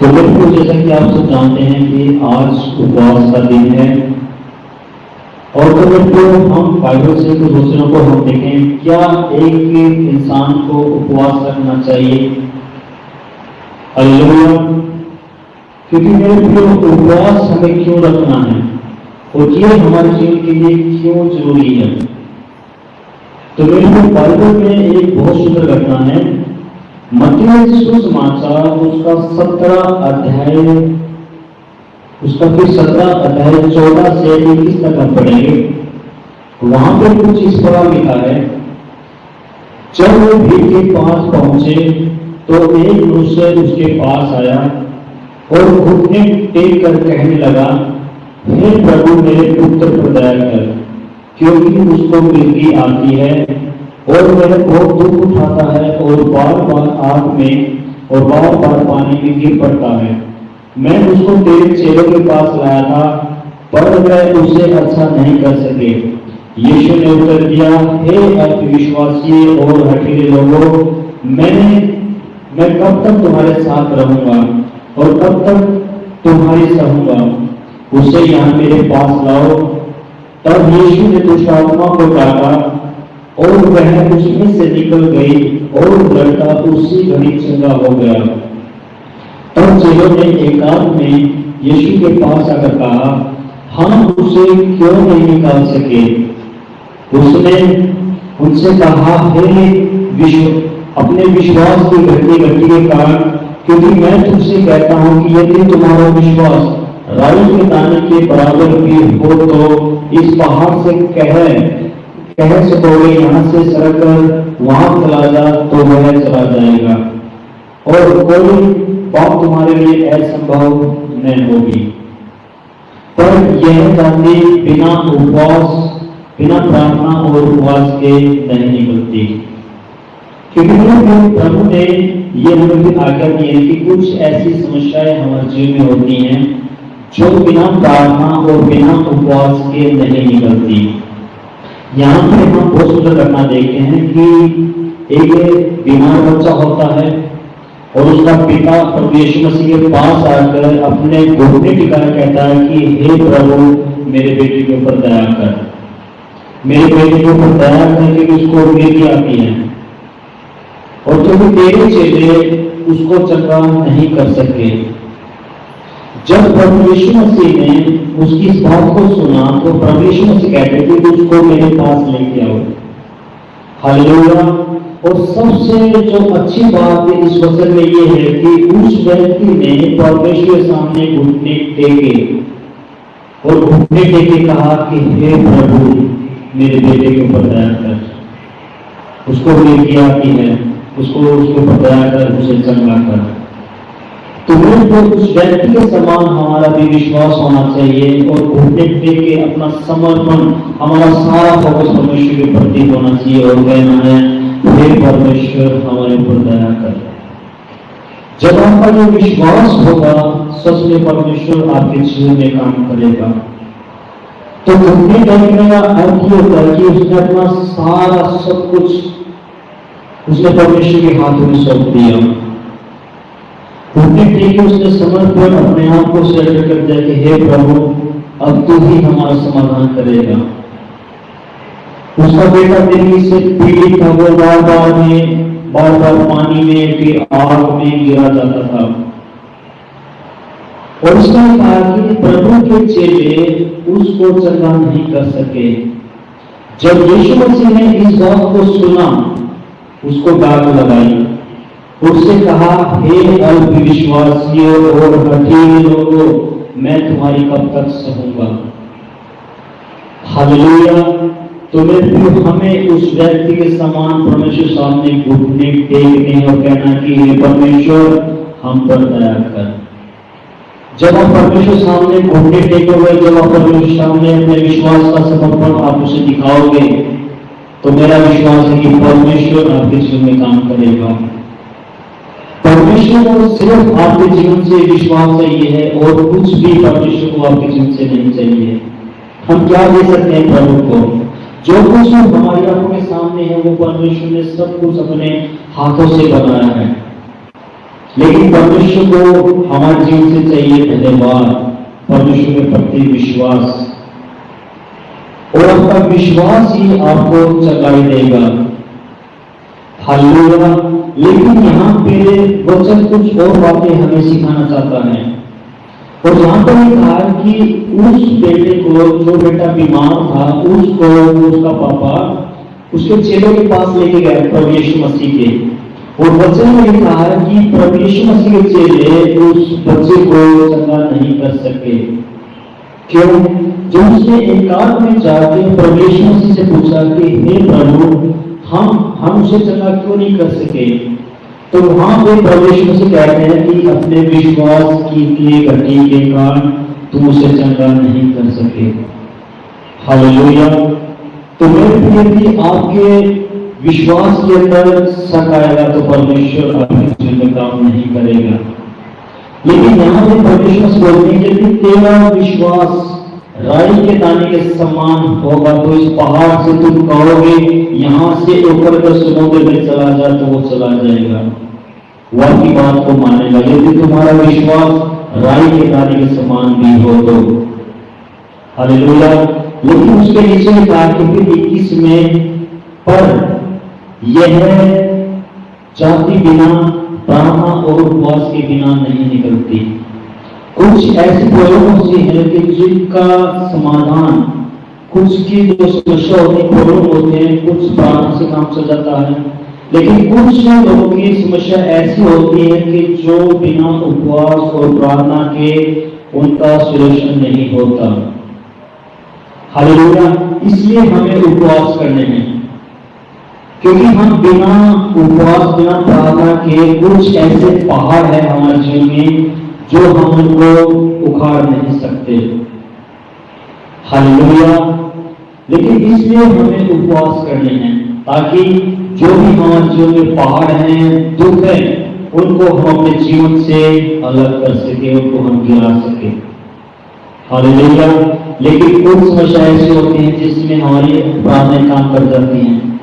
तो बिल्कुल जैसा कि आप सब जानते हैं कि आज उपवास का दिन है। और तो बिल्कुल हम बाइबल से कुछ वचनों को हम देखें, क्या एक इंसान को उपवास रखना चाहिए? हालेलुया। क्योंकि मेरे प्रिय, उपवास हमें क्यों रखना है और ये हमारे जीवन के लिए क्यों जरूरी है? तो मेरे प्रिय, बाइबल में एक बहुत सुंदर घटना है। मत्ती सुसमाचार उसका 17 अध्याय, उसका फिर 17 अध्याय 14 से 21 तक हम पढ़ेंगे। वहां पे कुछ इस प्रकार लिखा है, जब वो भीड़ के पास पहुंचे तो एक मनुष्य उसके पास आया और घुटने टेक कर कहने लगा, हे प्रभु, मेरे पुत्र पर दया कर, क्योंकि उसको मृत्यु आती है और वह बहुत दुख उठाता है और बार बार आग में और बार बार पानी में गिर पड़ता है। मैं उसको तेरे चेलों के पास लाया था, पर वह उसे अच्छा नहीं कर सके। यीशु ने उत्तर दिया, हे अविश्वासी और हठीले लोगों, मैं कब तक तुम्हारे साथ रहूंगा और कब तक तुम्हारी सहूंगा? उसे यहाँ मेरे पास लाओ। तब यीशु ने दुष्ट आत्मा को डांटा और वह उसमें से निकल गई और लड़का उसी घड़ी चंगा हो गया। तब चेलों ने एकांत में यीशु के पास आकर कहा, हम उसे क्यों नहीं निकाल सके? उसने उनसे कहा, हे अपने विश्वास की घटी के कारण, क्योंकि मैं तुमसे कहता हूं कि यदि तुम्हारा विश्वास राई के दाने के बराबर भी हो तो इस पहाड़ से कह सकोगे, यहाँ से सरक कर वहां चला जा, तो वह चला जाएगा और कोई बात तुम्हारे लिए असंभव न होगी। पर यह जाति बिना उपवास, बिना प्रार्थना और उपवास के नहीं निकलती। क्योंकि प्रभु ने ये हमें भी आज्ञा दी है कि कुछ ऐसी समस्याएं हमारे जीवन में होती हैं जो बिना प्रार्थना और बिना उपवास के नहीं निकलती। यहाँ पे हम बहुत सुंदर घटना देखते हैं कि एक बीमार बच्चा होता है और उसका पिता प्रभु यीशु मसीह के पास आकर अपने घुटने टिकाकर कहता है कि हे प्रभु, मेरे बेटे के ऊपर दया कर, मेरे बेटे के ऊपर दया करके उसको मृत्यु आती है और क्योंकि तेरे चेले उसको चंगा नहीं कर सके। जब प्रभु यीशु मसीह ने उसकी इस बात को सुना तो प्रभु यीशु मसीह कहते थे कि उसको मेरे पास लेके आओ। हालेलुया। और सबसे जो अच्छी बात इस वचन में ये है कि उस व्यक्ति ने परमेश्वर के सामने घुटने टेके और घुटने टेके कहा कि हे प्रभु, मेरे बेटे के ऊपर दया कर, उसको मृत्यु आती है, उसको ऊपर दया कर, उसे चंगा कर। तो उस व्यक्ति के समान हमारा भी विश्वास होना चाहिए और घुटने टेक के अपना समर्पण, हमारा सारा फोकस परमेश्वर के प्रति होना चाहिए और कहना है, हे परमेश्वर, हमारे ऊपर दया कर। जब आपका जो विश्वास होगा, सच में परमेश्वर आपके जीवन में काम करेगा। तो घुटने टेकने का अर्थ ये होता है कि उसने अपना सारा सब कुछ उसने परमेश्वर के हाथों में सौंप दिया। घुटने टेके उसने समर्पण अपने आप को सरेंडर कर दिया कि हे प्रभु, अब तू ही हमारा समाधान करेगा। उसका बेटा दिल्ली से पीड़ित था, वो बार बार पानी में फिर आग में गिरा जाता था और उसने कहा कि प्रभु के चेले उसको चंगा नहीं कर सके। जब यीशु मसीह ने इस बात को सुना, उसको दाग लगाई, उससे कहा, हे अविश्वासियों और हठीले लोगों, मैं तुम्हारी कब तक सहूंगा? हालेलुया। तो हमें उस व्यक्ति के समान परमेश्वर सामने घुटने टेकने और कहना कि हे परमेश्वर, हम पर दया कर। जब आप परमेश्वर सामने घुटने टेकोगे, जब आप परमेश्वर सामने अपने विश्वास का समर्पण आप उसे दिखाओगे, तो मेरा विश्वास है कि परमेश्वर आपके जीवन में काम करेगा। परमेश्वर को सिर्फ आपके जीवन से विश्वास चाहिए है और कुछ भी परमेश्वर को आपके जीवन से नहीं चाहिए। हम क्या दे सकते हैं प्रभु को? जो कुछ हमारी आंखों के सामने है वो परमेश्वर ने सब कुछ अपने हाथों से बनाया है। लेकिन परमेश्वर को हमारे जीवन से चाहिए धन्यवाद, परमेश्वर के प्रति विश्वास, और आपका विश्वास ही आपको चंगाई देगा। हालेलुया। लेकिन यहाँ पे वचन कुछ और बातें हमें सिखाना चाहता है, और यहाँ पर ये कहा कि उस बेटे को, जो बेटा बीमार था, उसको उसका पापा उसके चेलों के पास लेके गया, प्रभु यीशु मसीह के। और वचन में लिखा है कि प्रभु यीशु मसीह के चेले उस बच्चे को चंगा नहीं कर सके। क्यों? जब उसने एकांत में जाके प्रभु यीशु मसीह से पूछा कि हे प्रभु, हम उसे चंगा क्यों नहीं कर सके, तो वहां पे प्रभु यीशु मसीह कहते हैं कि अपने विश्वास की घटी के कारण तुम उसे चंगा नहीं कर सके। हालेलुया। तो मेरे प्रिय भी आपके विश्वास के अंदर शक आएगा तो परमेश्वर आपके जीवन में काम नहीं करेगा। लेकिन यहाँ पे परमेश्वर बोलते हैं कि तेरा विश्वास राई के दाने के समान होगा, तो इस पहाड़ से तुम कहोगे यहाँ से ऊपर कर समुद्र में चला जा, तो वो चला जाएगा, वो आपकी बात को मानेगा। यदि तुम्हारा विश्वास राई के दाने के समान भी हो तो। हालेलुया। लेकिन उसके नीचे कहा कि 21 में, पर यह जाति बिना प्रार्थना और उपवास के बिना नहीं निकलती। कुछ ऐसी प्रॉब्लम होती है कि जिनका समाधान, कुछ की जो समस्या होती है, प्रॉब्लम होते हैं, कुछ प्रार्थना से काम चल जाता है, लेकिन कुछ लोगों की समस्या ऐसी होती है कि जो बिना उपवास और प्रार्थना के उनका सॉल्यूशन नहीं होता। हालेलुया। इसलिए हमें उपवास करने हैं, क्योंकि हम बिना उपवास, बिना प्रार्थना के कुछ ऐसे पहाड़ है हमारे जीवन में जो हम उनको उखाड़ नहीं सकते। हालेलुया। लेकिन इसलिए हमें उपवास करने हैं, ताकि जो भी हमारे जीवन में पहाड़ हैं, दुख है, उनको हम अपने जीवन से अलग कर सके, उनको हम गिरा सके। हालेलुया। लेकिन कुछ समस्या ऐसी होती हैं जिसमें हमारी प्रार्थनाएं काम कर जाती हैं।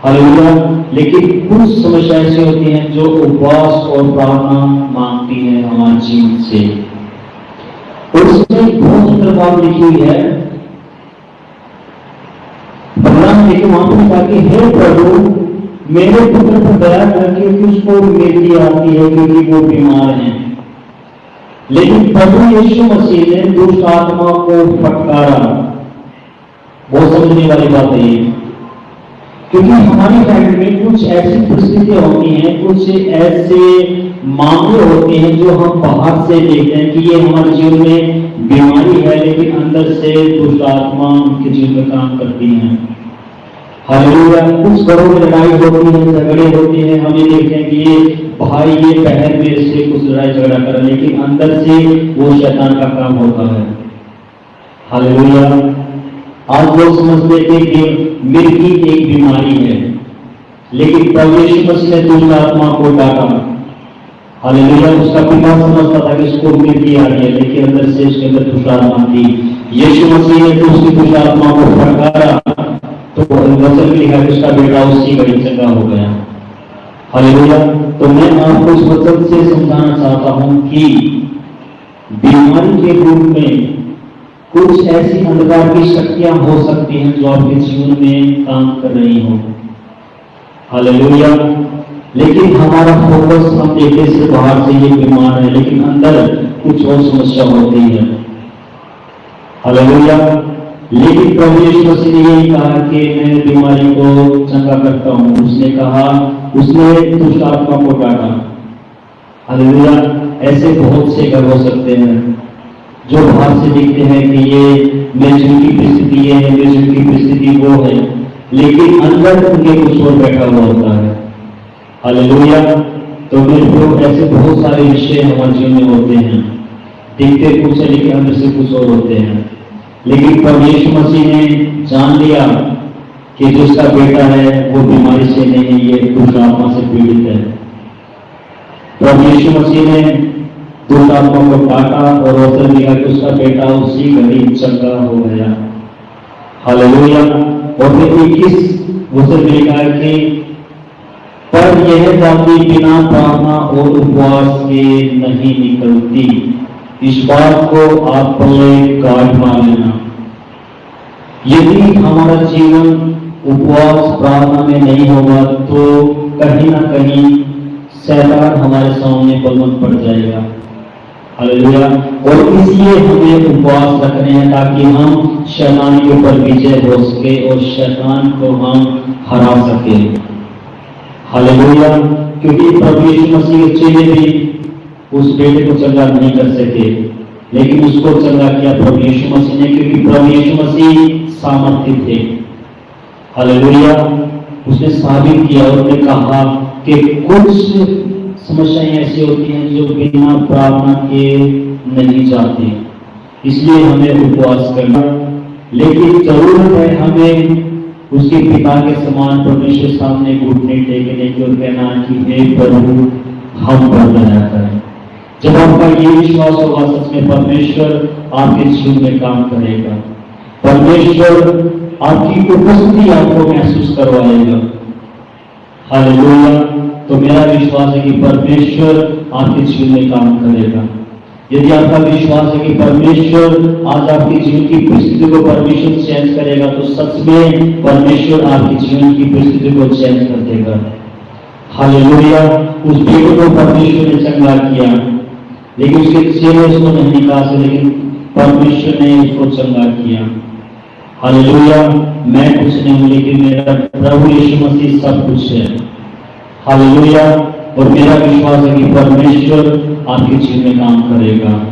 हालेलुया। लेकिन कुछ समस्या ऐसी होती हैं जो उपवास और प्रार्थना मांगती है हमारे जीवन से। और उसमें बहुत सुंदर बात लिखी हुई है, भगवान लेकिन वहां पर कहा कि हे प्रभु, मेरे पुत्र पर दया कर, क्योंकि उसको मृत्यु आती है, क्योंकि वो बीमार है। लेकिन प्रभु यीशु मसीह ने दुष्ट आत्मा को फटकारा। बहुत समझने वाली बात है ये, क्योंकि हमारी लाइफ में कुछ ऐसी परिस्थितियां होती हैं, कुछ ऐसे मामले होते हैं जो हम बाहर से देखते हैं कि ये हमारे जीवन में बीमारी है, लेकिन अंदर से दुष्ट आत्मा उनके जीवन में काम करती हैं। हालेलुया। कुछ घरों में लड़ाई होती है, झगड़े होते हैं, हमें देखते हैं कि ये भाई, ये बहन मेरे से कुछ लड़ाई झगड़ा कर, लेकिन अंदर से वो शैतान का काम होता है। हालेलुया। आज लोग समझते हैं कि मिर्गी एक बीमारी है, लेकिन प्रभु यीशु मसीह ने दुष्ट आत्मा को डांटा। हालेलुया। उसका पिता समझता था कि उसको मिर्गी आ रही है, लेकिन अंदर से उसके अंदर दुष्ट आत्मा थी। यीशु मसीह ने तो उसकी दुष्ट आत्मा को फटकारा, तो वचन में लिखा कि उसका बेटा उसी घड़ी चंगा हो गया। हालेलुया। तो मैं आपको इस वचन से समझाना चाहता हूं कि बीमारी के रूप में कुछ ऐसी अंधकार की शक्तियां हो सकती हैं जो आपके जीवन में काम कर रही हो। हालेलुया। लेकिन हमारा फोकस हम देखने से बाहर से ये बीमार है, लेकिन अंदर कुछ और समस्या होती है। हालेलुया। लेकिन प्रभु यीशु मसीह ने यही कहा कि मैं बीमारी को चंगा करता हूं। उसने कहा, उसने दुष्ट आत्मा को डांटा। हालेलुया। ऐसे बहुत से घर हो सकते हैं जो बाहर से दिखते हैं कि ये मेरे जीवन की परिस्थिति है, मेरे जीवन की परिस्थिति वो है, लेकिन अंदर उनके कुछ और बैठा हुआ होता है। हालेलुया। तो मेरे लोग ऐसे बहुत सारे विषय हमारे जीवन में होते हैं, दिखते कुछ है लेकिन अंदर से कुछ और होते हैं। लेकिन प्रभु यीशु मसीह ने जान लिया कि जिसका बेटा है वो बीमारी से नहीं, ये दुष्ट आत्मा से पीड़ित है। प्रभु यीशु मसीह ने दुष्ट आत्मा को काटा और वचन दिया कि उसका बेटा उसी घड़ी चंगा हो गया। हालेलुया। और फिर 21 वचन में लिखा है कि पर पर यह जाति बिना प्रार्थना और उपवास के नहीं निकलती। इस बात को आप पहले गांठ मार लेना। यदि हमारा जीवन उपवास प्रार्थना में नहीं होगा तो कहीं ना कहीं शैतान हमारे सामने बलवंत पड़ जाएगा। हालेलुया। और इसलिए हमें उपवास रखने हैं ताकि हम शैतान के ऊपर विजय हो सके और शैतान को हम हरा सके। हालेलुया। क्योंकि प्रभु यीशु मसीह के चेले भी उस बेटे को चंगा नहीं कर सके, लेकिन उसको चंगा किया प्रभु यीशु मसीह ने, क्योंकि प्रभु यीशु मसीह सामर्थ्य थे। हालेलुया। उसने साबित किया और उसने कहा कि कुछ समस्याएं ऐसी होती हैं जो बिना प्रार्थना के नहीं जाती, इसलिए हमें उपवास करना। लेकिन जरूरत है हमें उसके पिता के समान परमेश्वर सामने घुटने टेकने की और कहना कि हे प्रभु हम पर दया करें। जब आपका ये विश्वास होगा सच में परमेश्वर आपके जीवन में काम करेगा, परमेश्वर आपकी उपस्थिति आपको महसूस करवाएगा। हालेलुया। तो मेरा विश्वास है कि परमेश्वर आपके जीवन में काम करेगा। यदि आपका विश्वास है कि परमेश्वर आज आपके जीवन की परिस्थिति को परमेश्वर चेंज करेगा, तो सच में परमेश्वर आपके जीवन की परिस्थिति को चेंज कर देगा। हालेलुया। उस बेटे को परमेश्वर ने चंगा किया, लेकिन उसके चेहरे उसको नहीं निकाले, लेकिन परमेश्वर ने उसको चंगा किया। हालेलुया। मैं कुछ नहीं हूं, लेकिन मेरा प्रभु यीशु मसीह सब कुछ है। हालेलुया। और मेरा विश्वास है कि परमेश्वर आपके जीवन में काम करेगा।